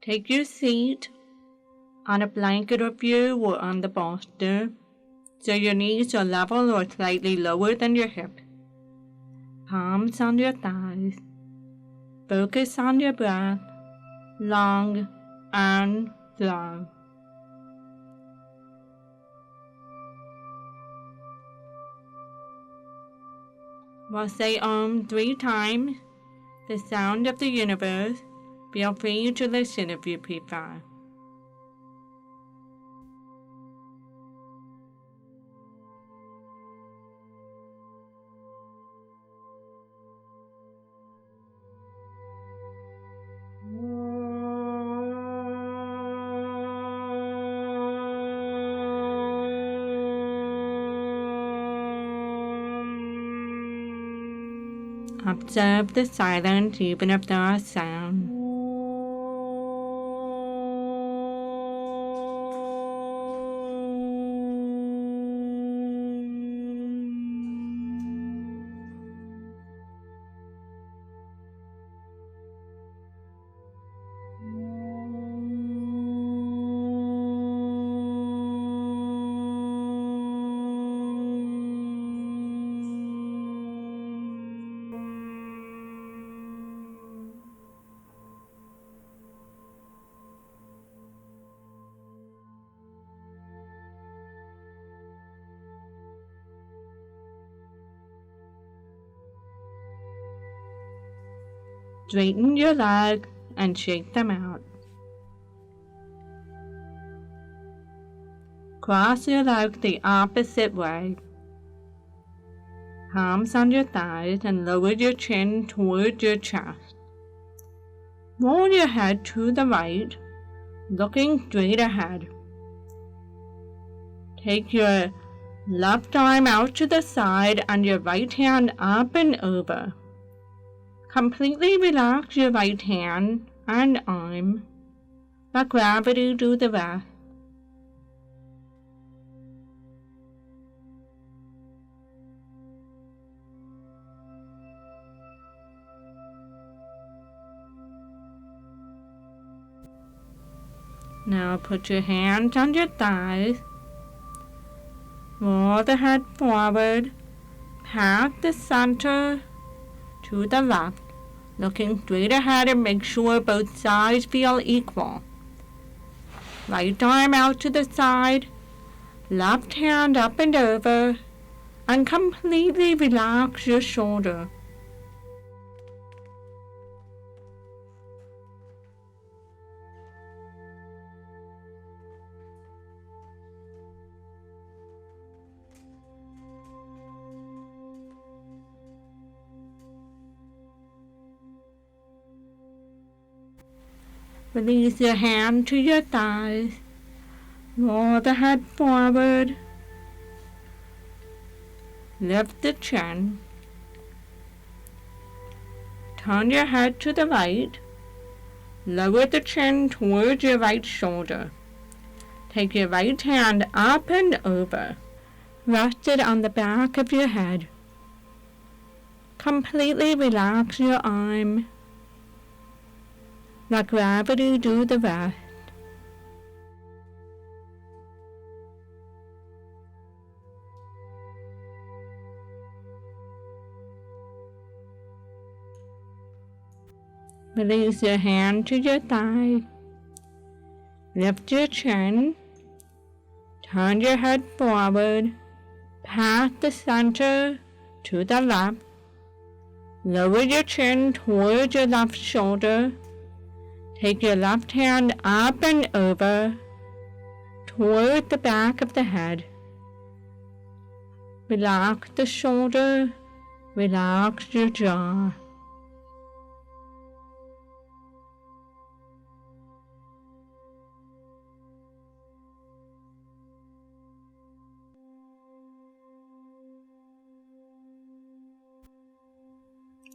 Take your seat on a blanket of you or on the bolster so your knees are level or slightly lower than your hips. Palms on your thighs. Focus on your breath, long and slow. We'll say Om 3 times, the sound of the universe. Feel free to listen if you prefer. Observe the silence even if there are sounds. Straighten your legs and shake them out. Cross your legs the opposite way. Palms on your thighs and lower your chin toward your chest. Roll your head to the right, looking straight ahead. Take your left arm out to the side and your right hand up and over. Completely relax your right hand and arm. Let gravity do the rest. Now put your hands on your thighs. Roll the head forward. Pass the center to the left, looking straight ahead and make sure both sides feel equal. Right arm out to the side, left hand up and over, and completely relax your shoulder. Release your hand to your thighs. Roll the head forward. Lift the chin. Turn your head to the right. Lower the chin towards your right shoulder. Take your right hand up and over. Rest it on the back of your head. Completely relax your arm. Let gravity do the rest. Release your hand to your thigh. Lift your chin. Turn your head forward. Pass the center to the left. Lower your chin towards your left shoulder. Take your left hand up and over toward the back of the head. Relax the shoulder. Relax your jaw.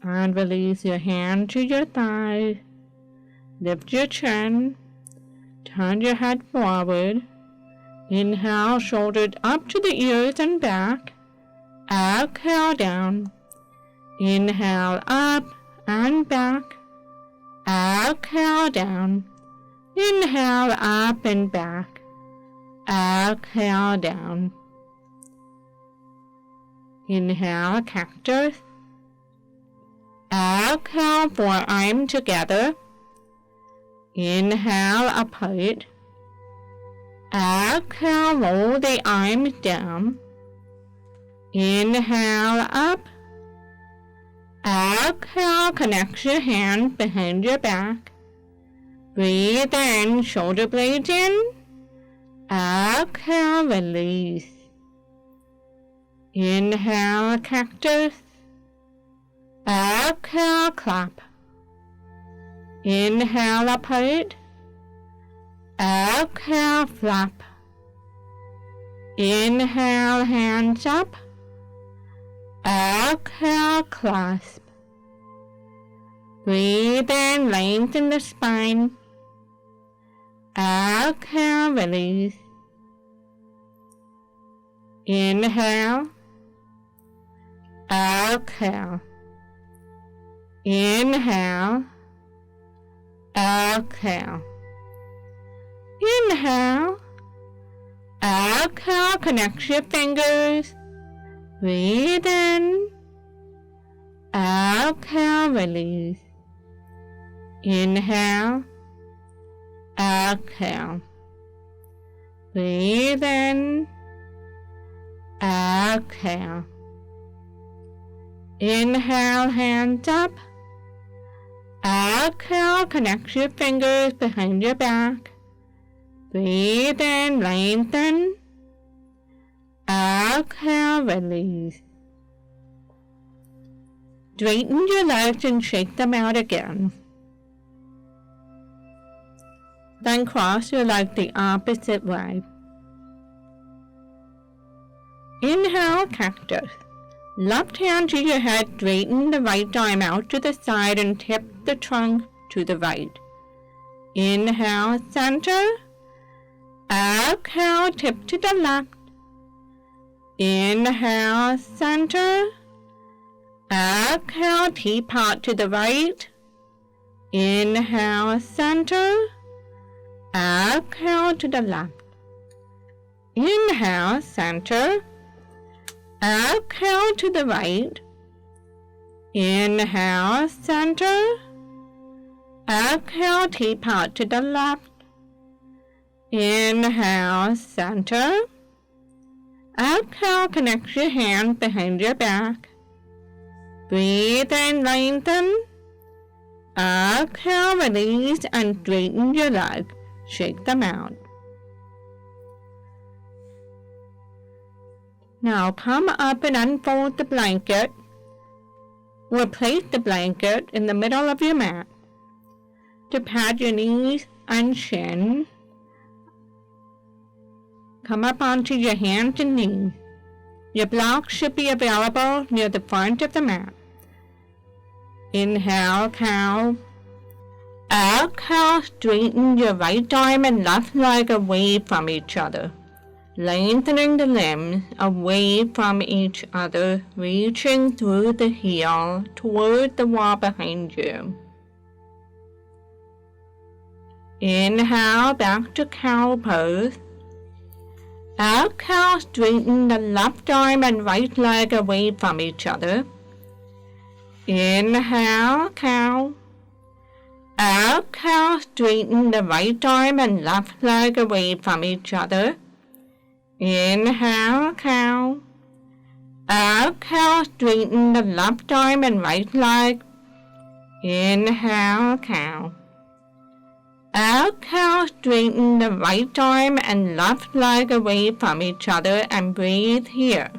And release your hand to your thigh. Lift your chin. Turn your head forward. Inhale, shoulders up to the ears and back. Exhale down. Inhale up and back. Exhale down. Inhale up and back. Exhale down. Inhale cactus. Exhale forearm together. Inhale apart. Exhale roll the arms down. Inhale up. Exhale connect your hands behind your back. Breathe in, shoulder blades in. Exhale, release. Inhale, cactus. Exhale, clap. Inhale, apart. Exhale, flap. Inhale, hands up. Exhale, clasp. Breathe in, lengthen the spine. Exhale, release. Inhale. Exhale. Inhale. Exhale. Inhale. Exhale, connect your fingers. Breathe in. Exhale, release. Inhale. Exhale. Breathe in. Exhale. Inhale, hands up. Exhale, connect your fingers behind your back. Breathe in, lengthen. Exhale, release. Straighten your legs and shake them out again. Then cross your legs the opposite way. Inhale, cactus. Left hand to your head, straighten the right arm out to the side and tip the trunk to the right. Inhale, center. Exhale, tip to the left. Inhale, center. Exhale, teapot to the right. Inhale, center. Exhale to the left. Inhale, center. Exhale to the right. Inhale, center. Exhale, teapot to the left. Inhale, center. Exhale, connect your hands behind your back. Breathe in, lengthen. Exhale, release and straighten your legs. Shake them out. Now come up and unfold the blanket, or place the blanket in the middle of your mat. To pad your knees and shin, come up onto your hands and knees. Your blocks should be available near the front of the mat. Inhale, cow. Exhale, straighten your right arm and left leg away from each other, lengthening the limbs away from each other, reaching through the heel toward the wall behind you. Inhale, back to cow pose. Exhale, straighten the left arm and right leg away from each other. Inhale, cow. Exhale, straighten the right arm and left leg away from each other. Inhale, cow. Exhale, straighten the left arm and right leg. Inhale, cow. Exhale, straighten the right arm and left leg away from each other and breathe here.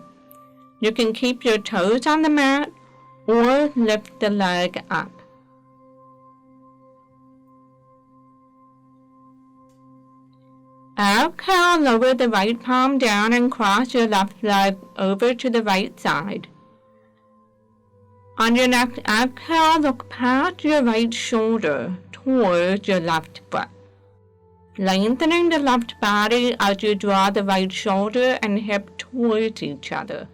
You can keep your toes on the mat or lift the leg up. Exhale, lower the right palm down and cross your left leg over to the right side. On your next exhale, look past your right shoulder towards your left foot, lengthening the left body as you draw the right shoulder and hip towards each other.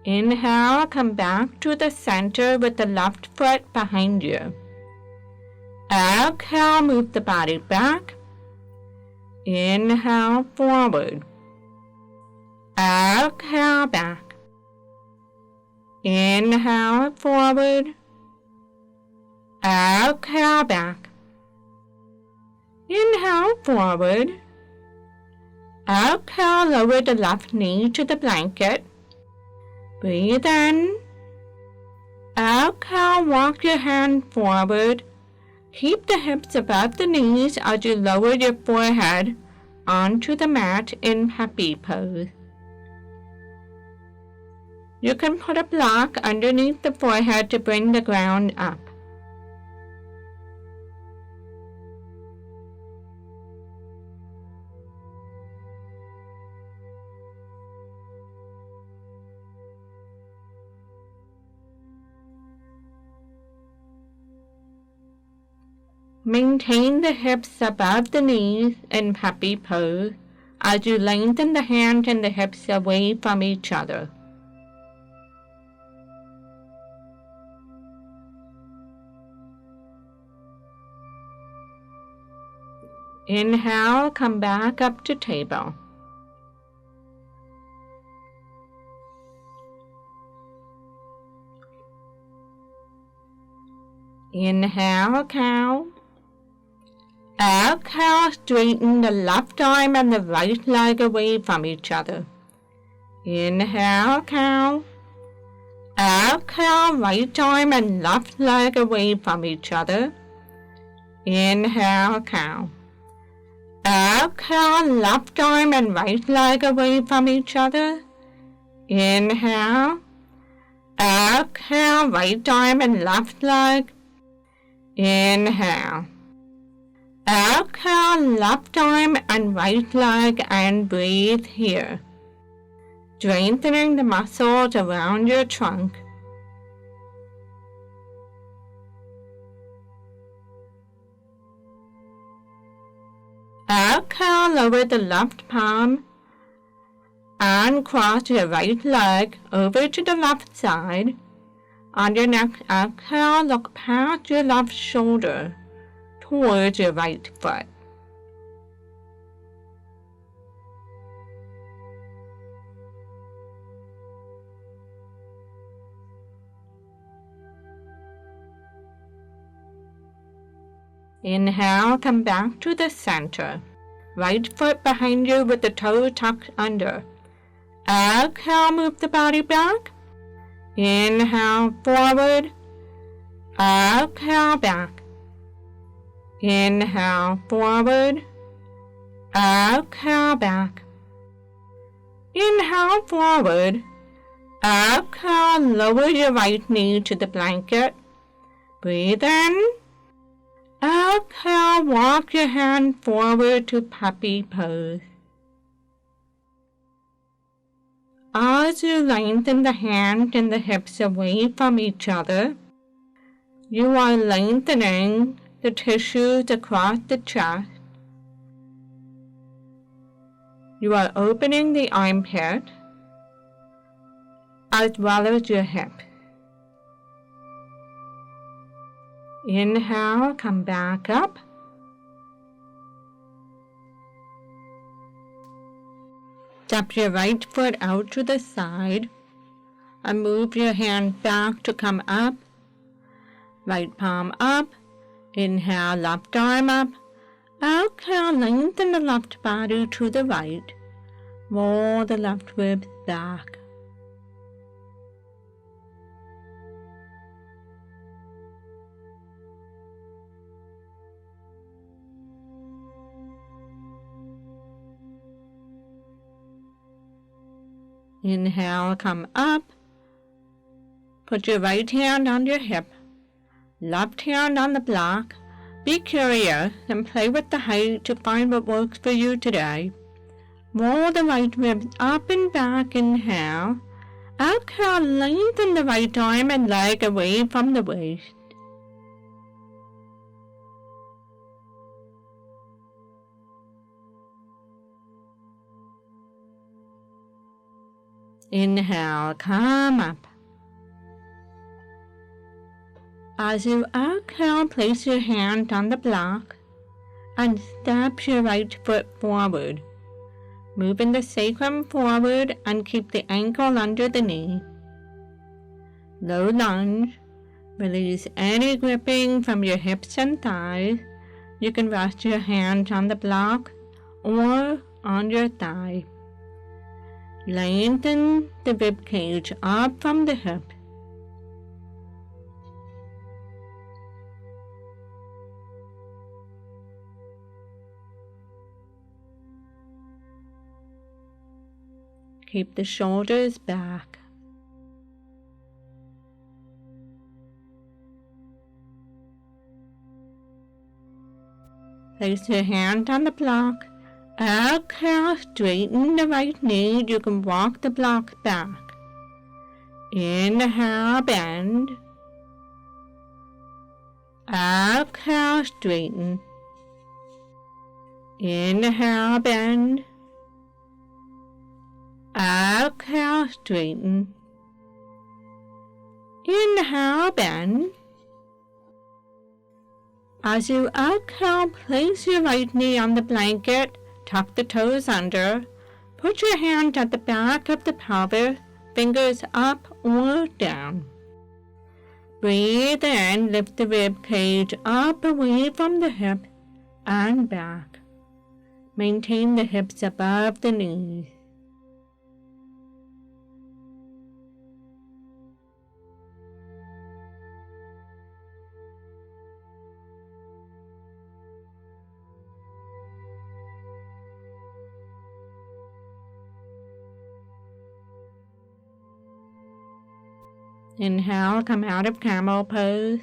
Inhale, come back to the center with the left foot behind you. Exhale, move the body back. Inhale, forward. Exhale, back. Inhale, forward. Exhale, back. Inhale, forward. Exhale, lower the left knee to the blanket. Breathe in. Exhale, walk your hand forward. Keep the hips above the knees as you lower your forehead onto the mat in happy pose. You can put a block underneath the forehead to bring the ground up. Maintain the hips above the knees in happy pose as you lengthen the hands and the hips away from each other. Inhale, come back up to table. Inhale, cow. Exhale, straighten the left arm and the right leg away from each other. Inhale, cow. Exhale, right arm and left leg away from each other. Inhale, cow. Exhale, left arm and right leg away from each other. Inhale. Exhale, right arm and left leg. Inhale. Exhale, left arm and right leg, and breathe here, strengthening the muscles around your trunk. Exhale, lower the left palm and cross your right leg over to the left side. On your next exhale, look past your left shoulder towards your right foot. Inhale, come back to the center. Right foot behind you with the toe tucked under. Exhale, move the body back. Inhale, forward. Exhale, back. Inhale, forward. Exhale, back. Inhale, forward. Exhale, lower your right knee to the blanket. Breathe in. Exhale, walk your hand forward to puppy pose. As you lengthen the hand and the hips away from each other, you are lengthening the tissues across the chest. You are opening the armpit as well as your hip. Inhale, come back up. Step your right foot out to the side and move your hand back to come up. Right palm up. Inhale, left arm up. Exhale, lengthen the left body to the right. Roll the left ribs back. Inhale, come up. Put your right hand on your hip, left hand on the block. Be curious and play with the height to find what works for you today. Roll the right ribs up and back. Inhale. Exhale, lengthen the right arm and leg away from the waist. Inhale, come up. As you exhale, place your hand on the block and step your right foot forward, moving the sacrum forward and keep the ankle under the knee. Low lunge. Release any gripping from your hips and thighs. You can rest your hand on the block or on your thigh. Lengthen the rib cage up from the hip. Keep the shoulders back. Place your hand on the block. Exhale, straighten the right knee. You can walk the block back. Inhale, bend. Exhale, straighten. Inhale, bend. Exhale, straighten. Inhale, bend. As you exhale, place your right knee on the blanket, tuck the toes under, put your hand at the back of the pelvis, fingers up or down. Breathe in, lift the rib cage up away from the hip and back. Maintain the hips above the knees. Inhale, come out of camel pose.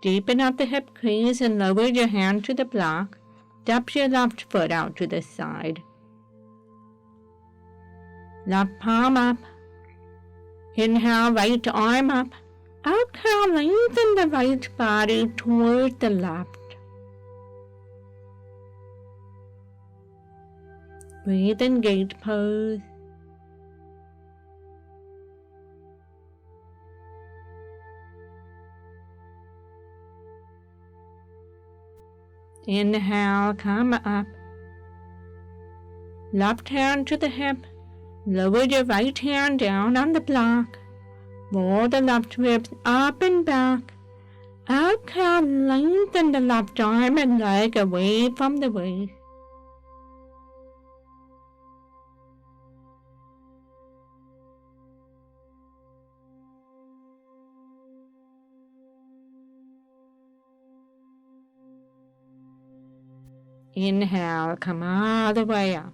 Deepen up the hip crease and lower your hand to the block. Step your left foot out to the side. Left palm up. Inhale, right arm up. Exhale, lengthen the right body toward the left. Breathe in gate pose. Inhale, come up. Left hand to the hip. Lower your right hand down on the block. Roll the left ribs up and back. Exhale, lengthen the left arm and leg away from the waist. Inhale, come all the way up.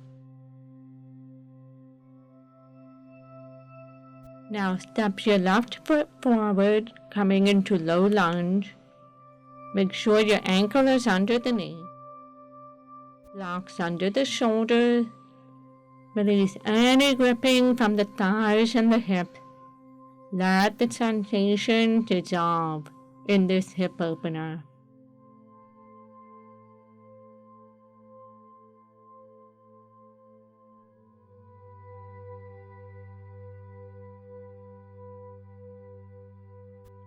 Now step your left foot forward, coming into low lunge. Make sure your ankle is under the knee. Blocks under the shoulders. Release any gripping from the thighs and the hips. Let the sensation dissolve in this hip opener.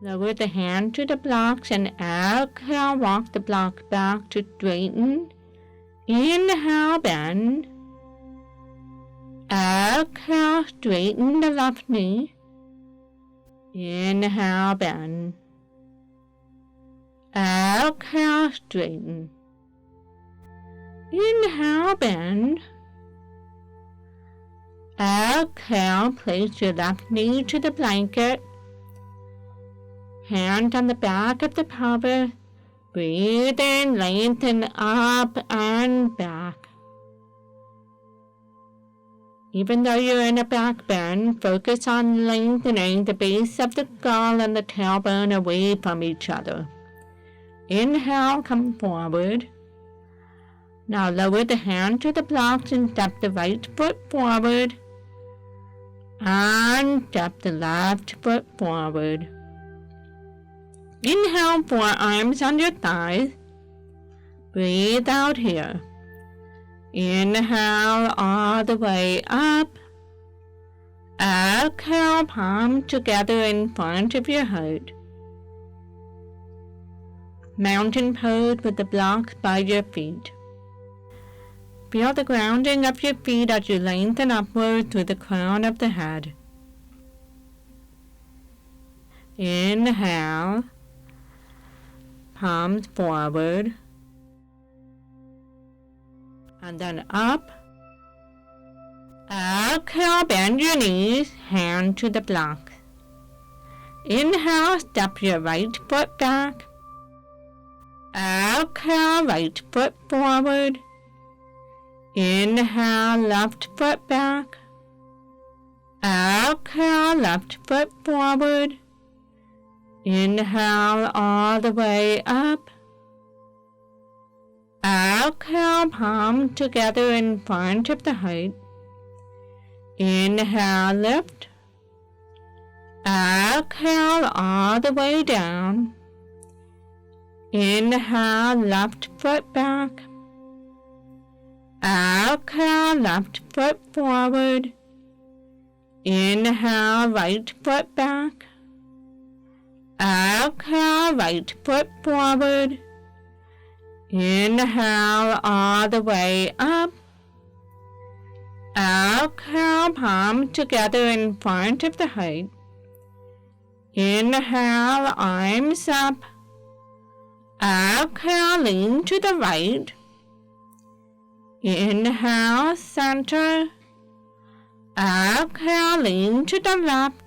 Lower the hand to the blocks and exhale, walk the block back to straighten. Inhale, bend. Exhale, straighten the left knee. Inhale, bend. Exhale, straighten. Inhale, bend. Exhale, place your left knee to the blanket. Hand on the back of the pelvis. Breathe in, lengthen up and back. Even though you're in a back bend, focus on lengthening the base of the skull and the tailbone away from each other. Inhale, come forward. Now lower the hand to the blocks and step the right foot forward. And step the left foot forward. Inhale, forearms on your thighs. Breathe out here. Inhale all the way up. Exhale, palm together in front of your heart. Mountain pose with the blocks by your feet. Feel the grounding of your feet as you lengthen upward through the crown of the head. Inhale, palms forward, and then up. Exhale, bend your knees, hand to the block. Inhale, step your right foot back. Exhale, right foot forward. Inhale, left foot back. Exhale, left foot forward. Inhale all the way up. Exhale, palm together in front of the heart. Inhale, lift. Exhale all the way down. Inhale, left foot back. Exhale, left foot forward. Inhale, right foot back. Exhale, right foot forward. Inhale all the way up. Exhale, palm together in front of the heart. Inhale, arms up. Exhale, lean to the right. Inhale, center. Exhale, lean to the left.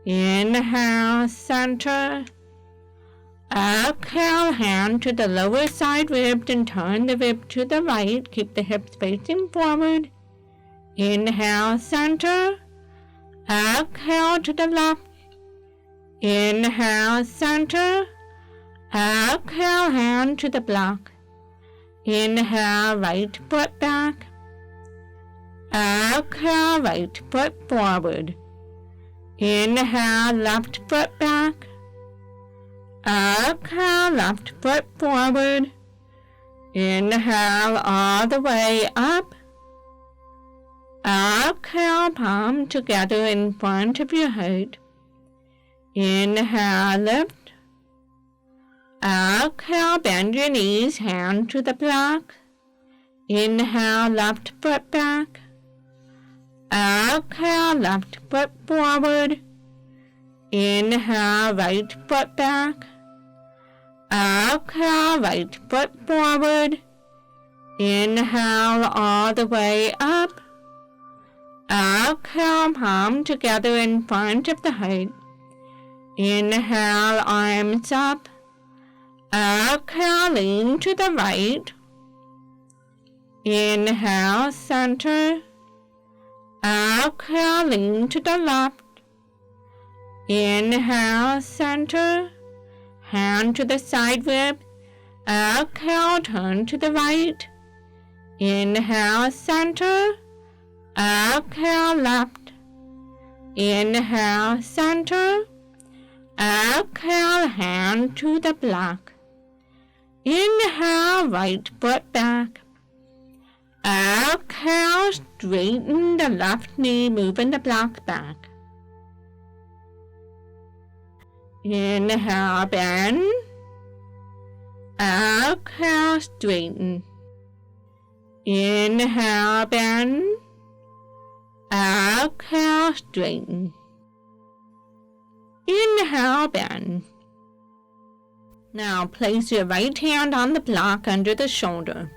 Inhale, center. Exhale, hand to the lower side rib and turn the rib to the right. Keep the hips facing forward. Inhale, center. Exhale to the left. Inhale, center. Exhale, hand to the block. Inhale, right foot back. Exhale, right foot forward. Inhale, left foot back. Exhale, left foot forward. Inhale all the way up. Exhale, palm together in front of your heart. Inhale, lift. Exhale, bend your knees, hand to the block. Inhale, left foot back. Exhale, left foot forward. Inhale, right foot back. Exhale, right foot forward. Inhale all the way up. Exhale, palm together in front of the heart. Inhale, arms up. Exhale, lean to the right. Inhale, center. Exhale, lean to the left. Inhale, center. Hand to the side rib. Exhale, turn to the right. Inhale, center. Exhale, left. Inhale, center. Exhale, hand to the block. Inhale, right foot back. Exhale, straighten the left knee, moving the block back. Inhale, bend. Exhale, straighten. Inhale, bend. Exhale, straighten. Inhale, bend. Now place your right hand on the block under the shoulder.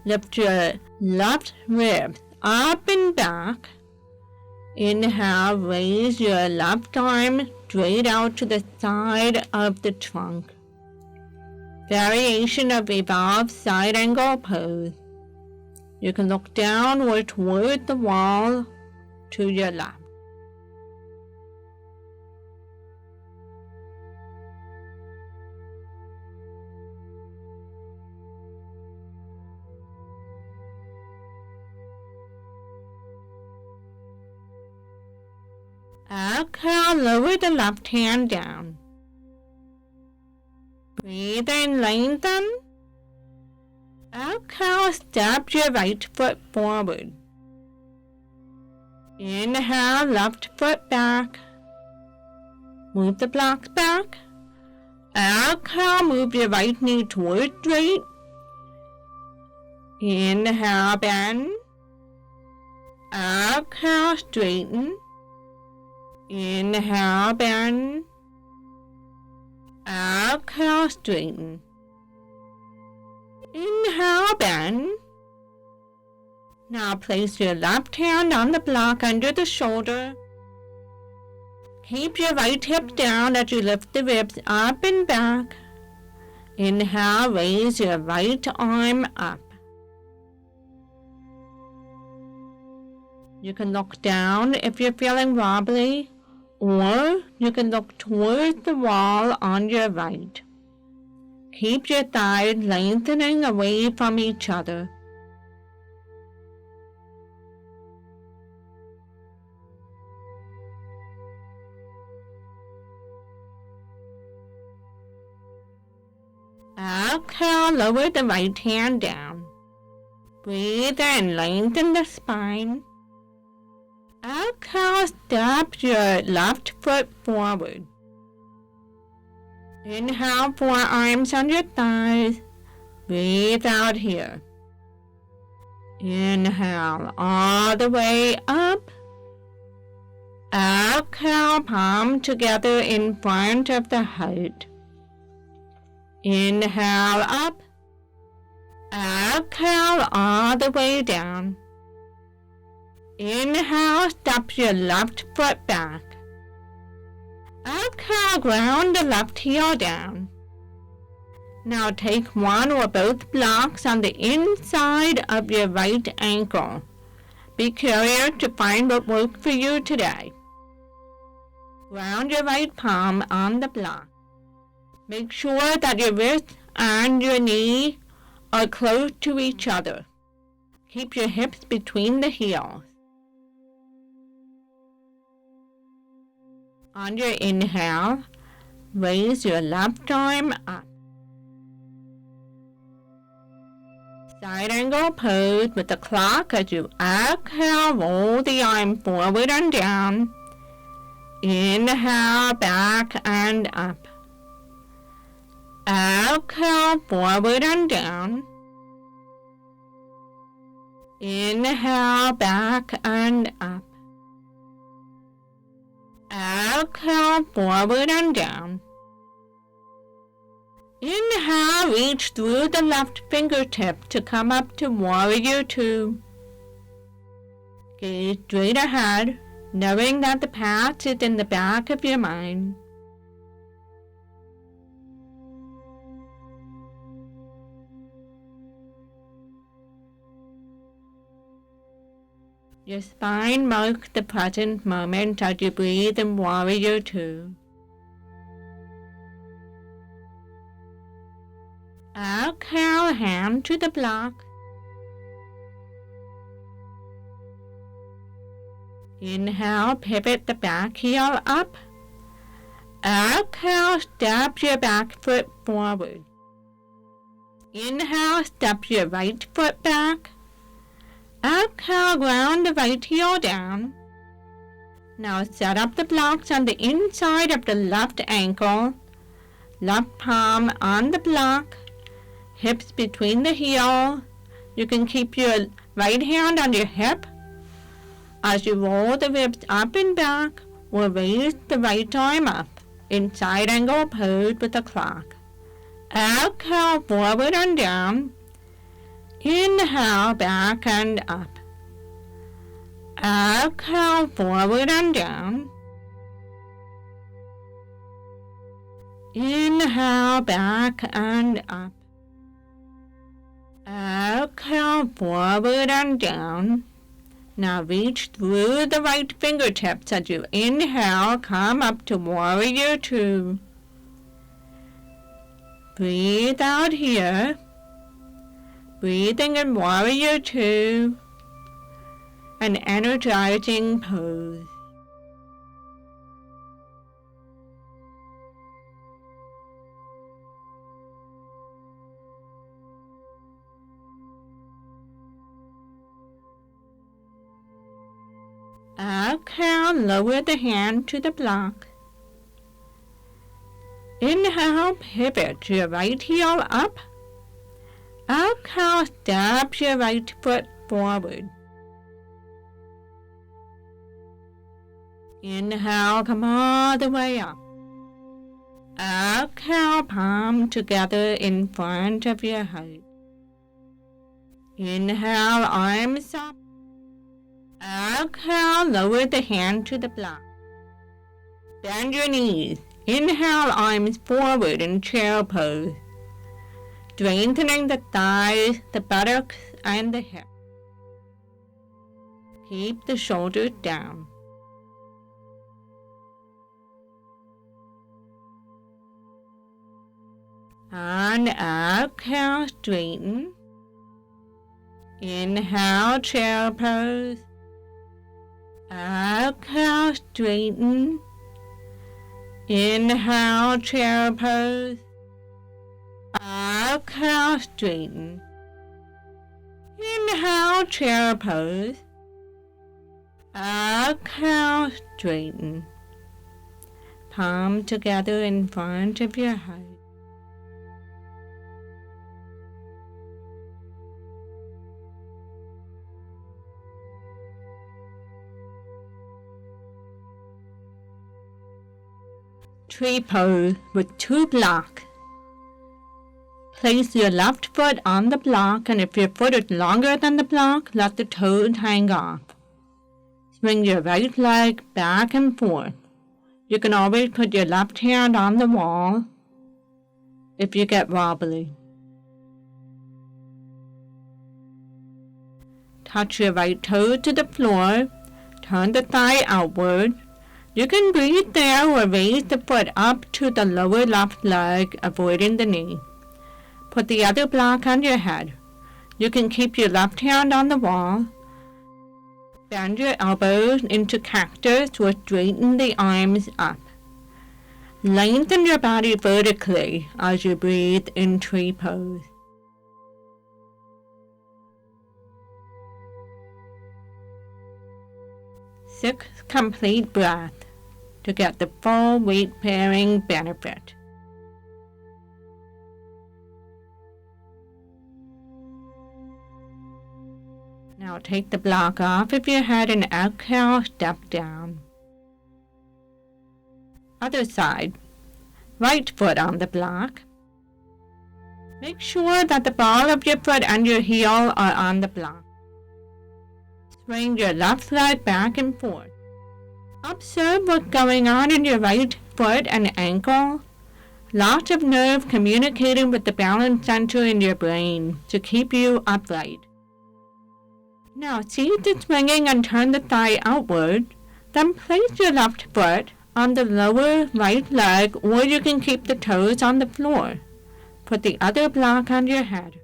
Lift your left rib up and back. Inhale, raise your left arm straight out to the side of the trunk. Variation of revolved side angle pose. You can look down or toward the wall to your left. Exhale, lower the left hand down. Breathe in, lengthen. Exhale, step your right foot forward. Inhale, left foot back. Move the blocks back. Exhale, move your right knee towards straight. Inhale, bend. Exhale, straighten. Inhale, bend. Exhale, straighten. Inhale, bend. Now place your left hand on the block under the shoulder. Keep your right hip down as you lift the ribs up and back. Inhale, raise your right arm up. You can look down if you're feeling wobbly, or you can look towards the wall on your right. Keep your thighs lengthening away from each other. Exhale, lower the right hand down. Breathe in, lengthen the spine. Exhale, step your left foot forward. Inhale, forearms on your thighs. Breathe out here. Inhale, all the way up. Exhale, palm together in front of the heart. Inhale up. Exhale all the way down. Inhale, step your left foot back. Exhale, ground the left heel down. Now take one or both blocks on the inside of your right ankle. Be curious to find what worked for you today. Ground your right palm on the block. Make sure that your wrist and your knee are close to each other. Keep your hips between the heels. On your inhale, raise your left arm up. Side angle pose with the clock as you exhale, roll the arm forward and down. Inhale, back and up. Exhale, forward and down. Inhale, back and up. Exhale, forward and down. Inhale, reach through the left fingertip to come up to Warrior Two. Gaze straight ahead, knowing that the path is in the back of your mind. Your spine marks the present moment as you breathe in Warrior Two. Exhale, hand to the block. Inhale, pivot the back heel up. Exhale, step your back foot forward. Inhale, step your right foot back. Exhale, ground the right heel down. Now set up the blocks on the inside of the left ankle. Left palm on the block. Hips between the heel. You can keep your right hand on your hip. As you roll the ribs up and back, or raise the right arm up in side angle pose with the clock. Exhale, forward and down. Inhale, back and up. Exhale, forward and down. Inhale, back and up. Exhale, forward and down. Now reach through the right fingertips as you inhale, come up to Warrior Two. Breathe out here. Breathing in Warrior Two. An energizing pose. Exhale, lower the hand to the block. Inhale, pivot your right heel up. Exhale, step your right foot forward. Inhale, come all the way up. Exhale, palm together in front of your heart. Inhale, arms up. Exhale, lower the hand to the block. Bend your knees. Inhale, arms forward in chair pose. Strengthening the thighs, the buttocks, and the hips. Keep the shoulders down. And exhale, straighten. Inhale, chair pose. Exhale, straighten. Inhale, chair pose. Exhale, straighten. Inhale, chair pose. Exhale, straighten. Palm together in front of your heart. Tree pose with 2 blocks. Place your left foot on the block, and if your foot is longer than the block, let the toes hang off. Swing your right leg back and forth. You can always put your left hand on the wall if you get wobbly. Touch your right toe to the floor. Turn the thigh outward. You can breathe there or raise the foot up to the lower left leg, avoiding the knee. Put the other block on your head. You can keep your left hand on the wall. Bend your elbows into cactus or straighten the arms up. Lengthen your body vertically as you breathe in tree pose. Six complete breaths to get the full weight-bearing benefit. Now take the block off of your head and exhale, step down. Other side. Right foot on the block. Make sure that the ball of your foot and your heel are on the block. Swing your left leg back and forth. Observe what's going on in your right foot and ankle. Lots of nerve communicating with the balance center in your brain to keep you upright. Now cease the swinging and turn the thigh outward. Then place your left foot on the lower right leg, or you can keep the toes on the floor. Put the other block on your head.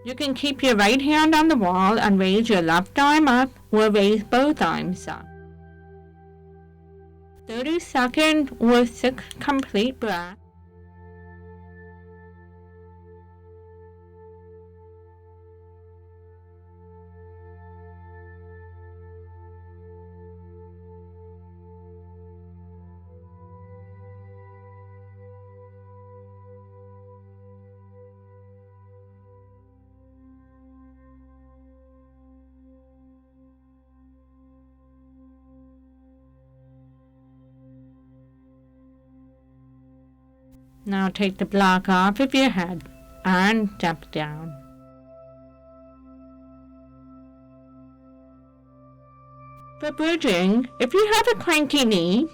You can keep your right hand on the wall and raise your left arm up or raise both arms up. 30 seconds or 6 complete breaths. Now take the block off of your head and step down. For bridging, if you have a cranky knee,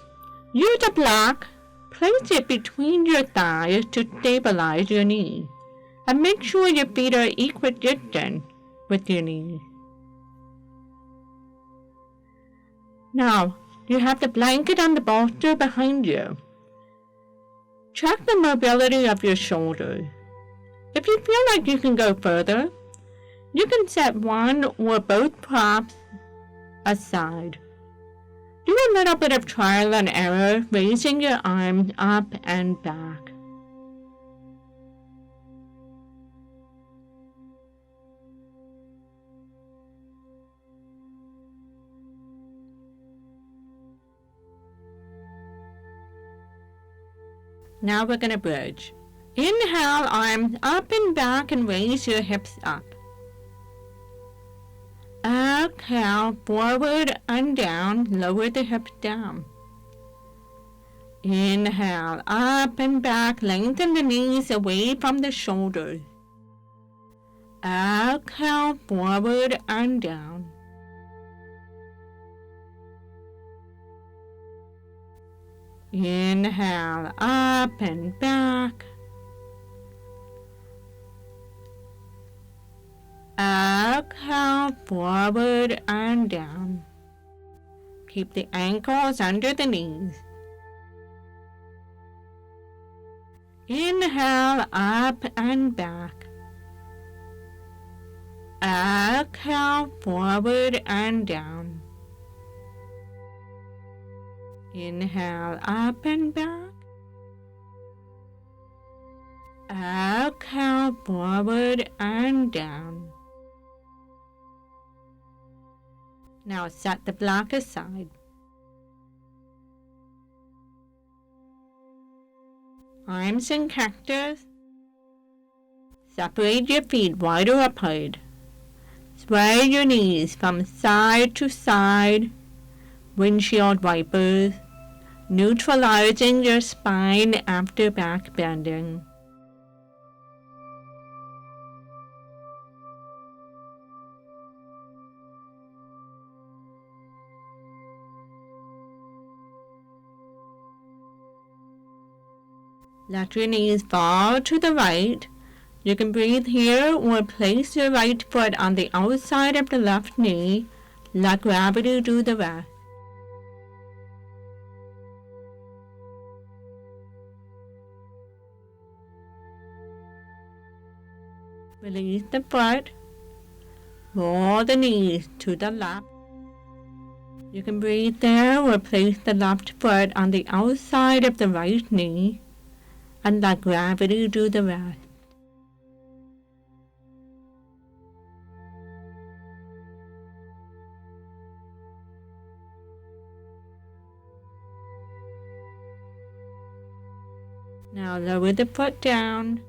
use a block, place it between your thighs to stabilize your knee, and make sure your feet are equidistant with your knees. Now, you have the blanket and the bolster behind you. Check the mobility of your shoulders. If you feel like you can go further, you can set one or both props aside. Do a little bit of trial and error, raising your arms up and back. Now we're going to bridge. Inhale, arms up and back and raise your hips up. Exhale, forward and down, lower the hips down. Inhale, up and back, lengthen the knees away from the shoulders. Exhale, forward and down. Inhale, up and back. Exhale, forward and down. Keep the ankles under the knees. Inhale, up and back. Exhale, forward and down. Inhale, up and back. Exhale, forward and down. Now set the block aside. Arms in cactus. Separate your feet wider apart. Sway your knees from side to side. Windshield wipers, neutralizing your spine after back bending. Let your knees fall to the right. You can breathe here or place your right foot on the outside of the left knee. Let gravity do the rest. Release the foot. Roll the knees to the left. You can breathe there or place the left foot on the outside of the right knee and let gravity do the rest. Now lower the foot down.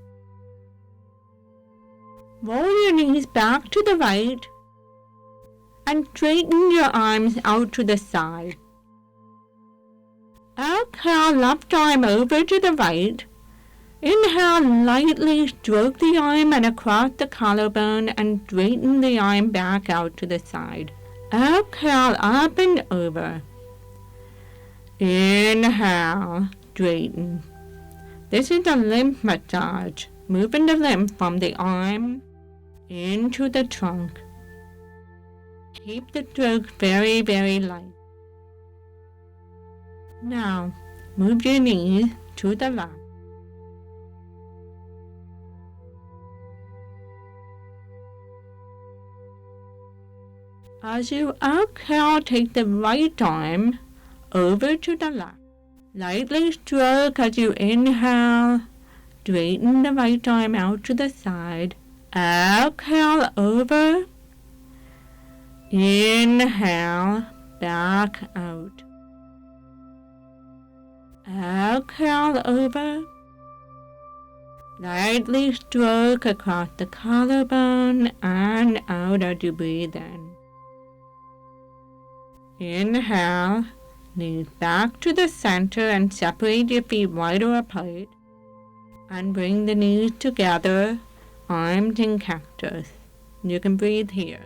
Roll your knees back to the right and straighten your arms out to the side. Exhale, left arm over to the right. Inhale, lightly stroke the arm and across the collarbone and straighten the arm back out to the side. Exhale, up and over. Inhale, straighten. This is a lymph massage, moving the lymph from the arm into the trunk. Keep the stroke very, very light. Now, move your knees to the left. As you exhale, take the right arm over to the left. Lightly stroke as you inhale. Straighten the right arm out to the side. Exhale over. Inhale, back out. Exhale over. Lightly stroke across the collarbone and out as you breathe in. Inhale, knees back to the center and separate your feet wider apart. And bring the knees together, arms in cactus. You can breathe here.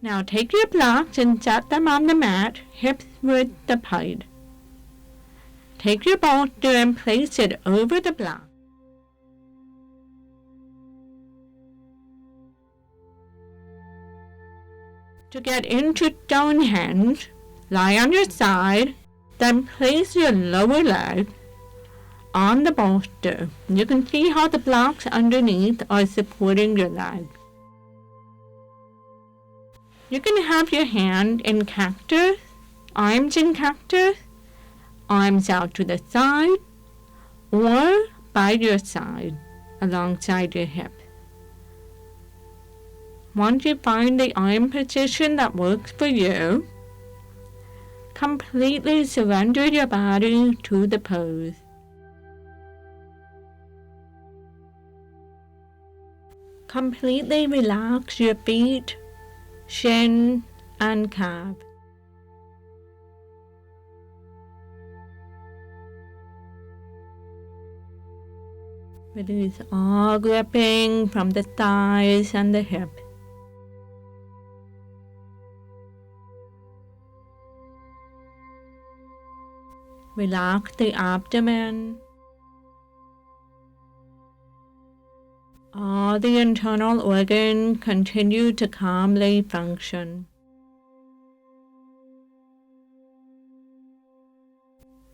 Now take your blocks and set them on the mat, hips width apart. Take your bolster and place it over the block. To get into Stonehenge, lie on your side, then place your lower leg on the bolster. You can see how the blocks underneath are supporting your leg. You can have your hand in cactus, arms in cactus, arms out to the side, or by your side, alongside your hip. Once you find the arm position that works for you, completely surrender your body to the pose. Completely relax your feet, shin, and calf. Release all gripping from the thighs and the hip. Relax the abdomen. All the internal organs continue to calmly function.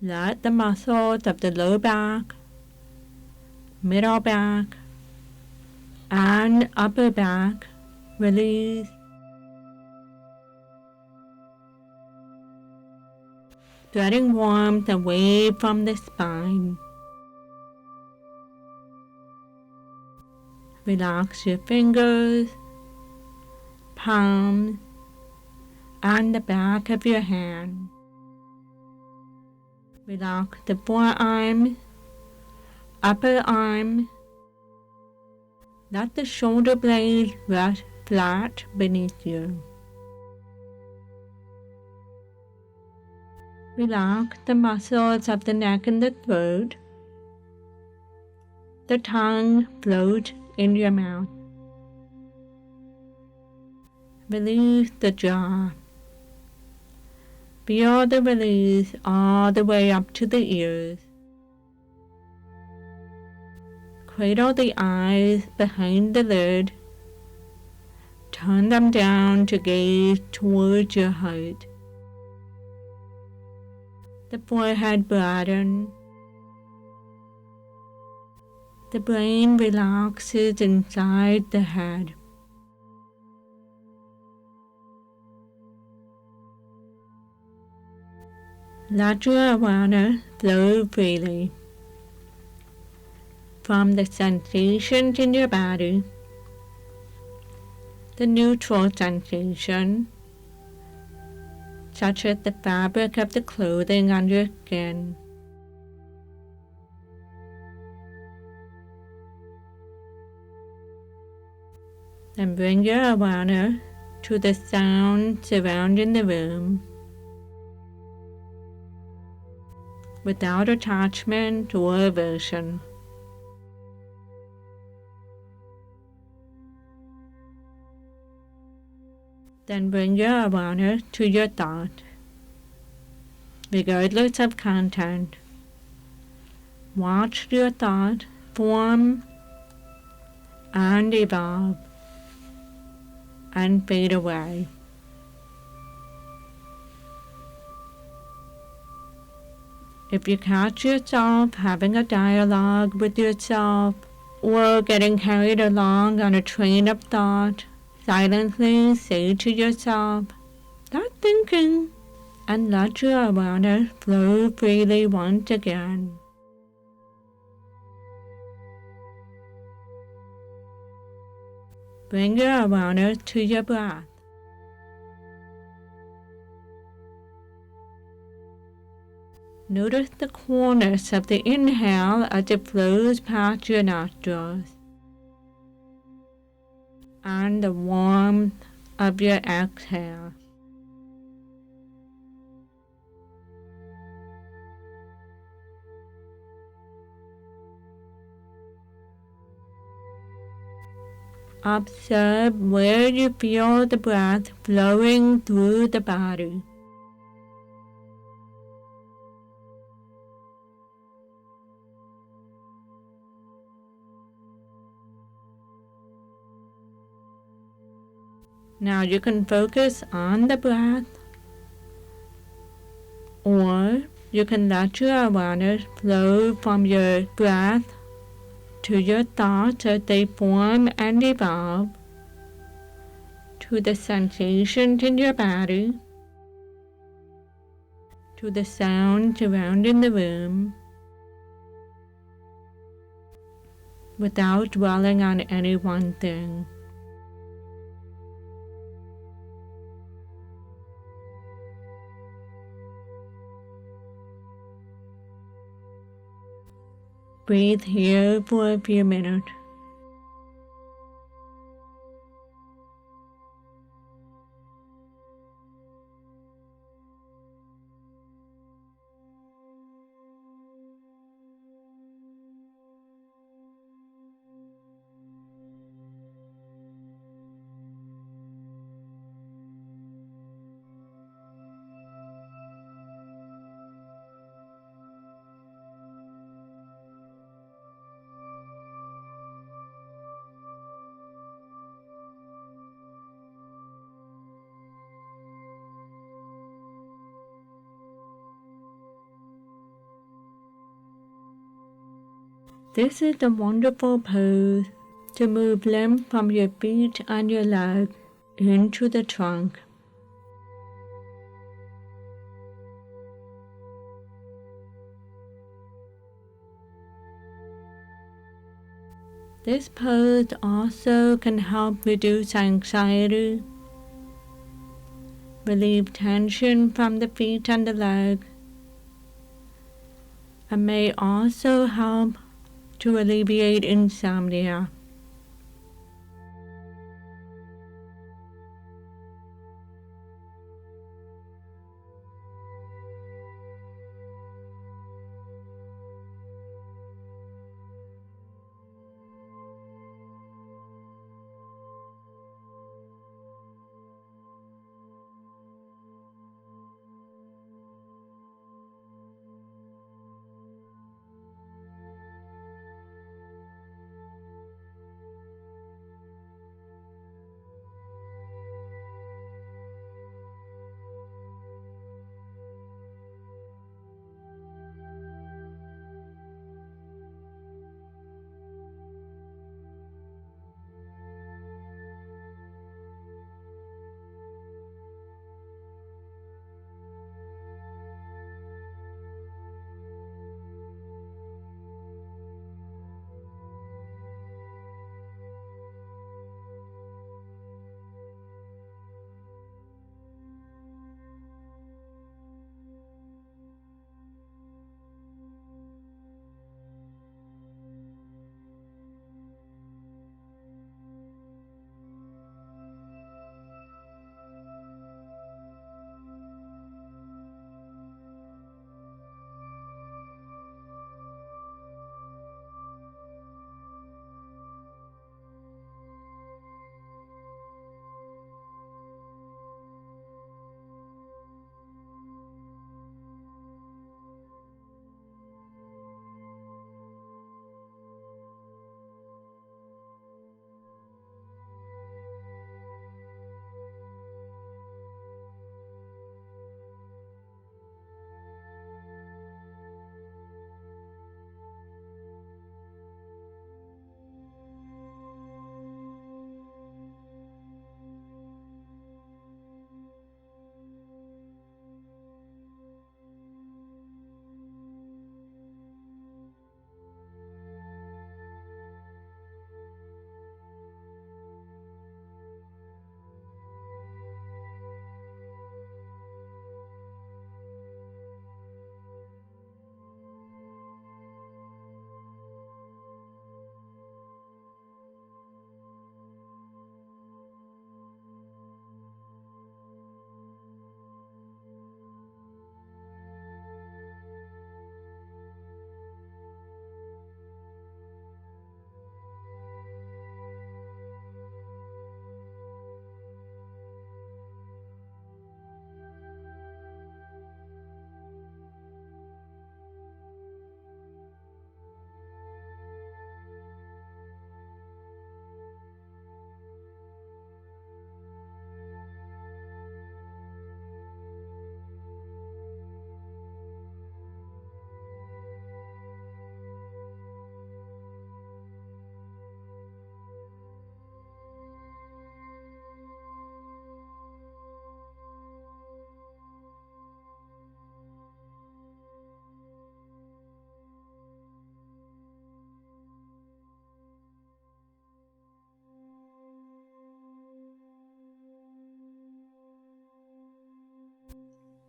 Let the muscles of the low back, middle back, and upper back release. Spreading warmth away from the spine. Relax your fingers, palms, and the back of your hand. Relax the forearms, upper arm. Let the shoulder blades rest flat beneath you. Relax the muscles of the neck and the throat. The tongue floats in your mouth. Release the jaw. Feel the release all the way up to the ears. Cradle the eyes behind the lid. Turn them down to gaze towards your heart. The forehead broadens. The brain relaxes inside the head. Let your awareness flow freely from the sensations in your body, the neutral sensation, such as the fabric of the clothing on your skin. Then bring your awareness to the sound surrounding the room, without attachment or aversion. Then bring your awareness to your thought, regardless of content. Watch your thought form and evolve and fade away. If you catch yourself having a dialogue with yourself or getting carried along on a train of thought, silently say to yourself, "Stop thinking," and let your awareness flow freely once again. Bring your awareness to your breath. Notice the coolness of the inhale as it flows past your nostrils, and the warmth of your exhale. Observe where you feel the breath flowing through the body. Now you can focus on the breath, or you can let your awareness flow from your breath to your thoughts as they form and evolve, to the sensations in your body, to the sound surrounding the room, without dwelling on any one thing. Breathe here for a few minutes. This is a wonderful pose to move lymph from your feet and your leg into the trunk. This pose also can help reduce anxiety, relieve tension from the feet and the leg, and may also help to alleviate insomnia.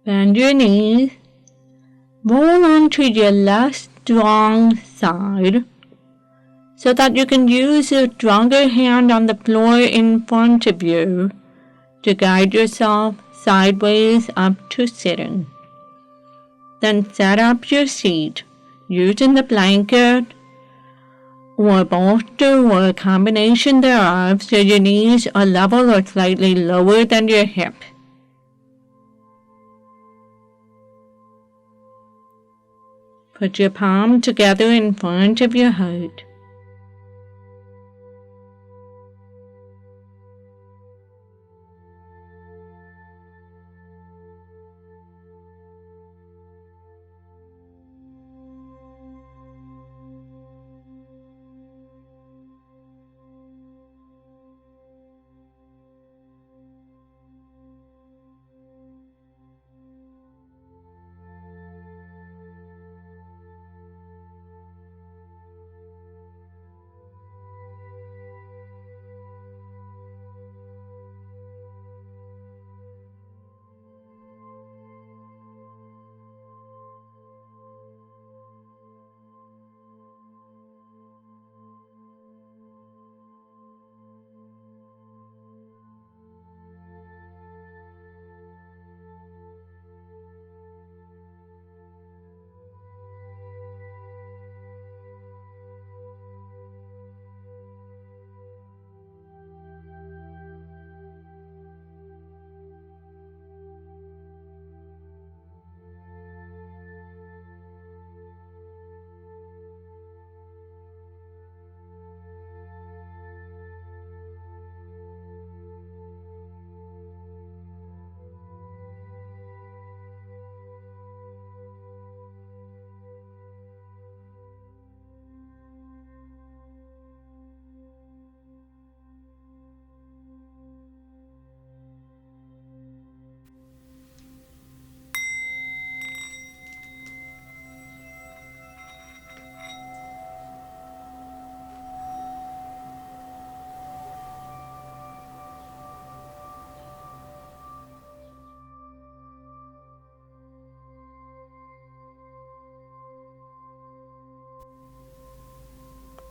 Bend your knees. Roll onto your left strong side so that you can use your stronger hand on the floor in front of you to guide yourself sideways up to sitting. Then set up your seat using the blanket or bolster or a combination thereof so your knees are level or slightly lower than your hip. Put your palm together in front of your heart.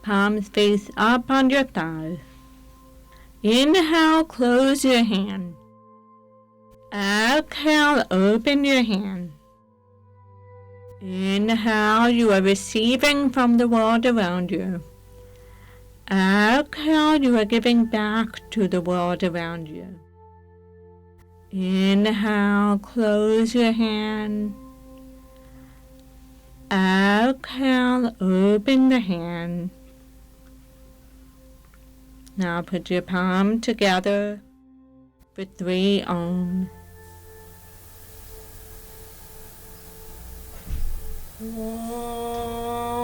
Palms face up on your thighs. Inhale, close your hand. Exhale, open your hand. Inhale, you are receiving from the world around you. Exhale, you are giving back to the world around you. Inhale, close your hand. Exhale, open the hand. Now put your palm together for 3 Om. Om.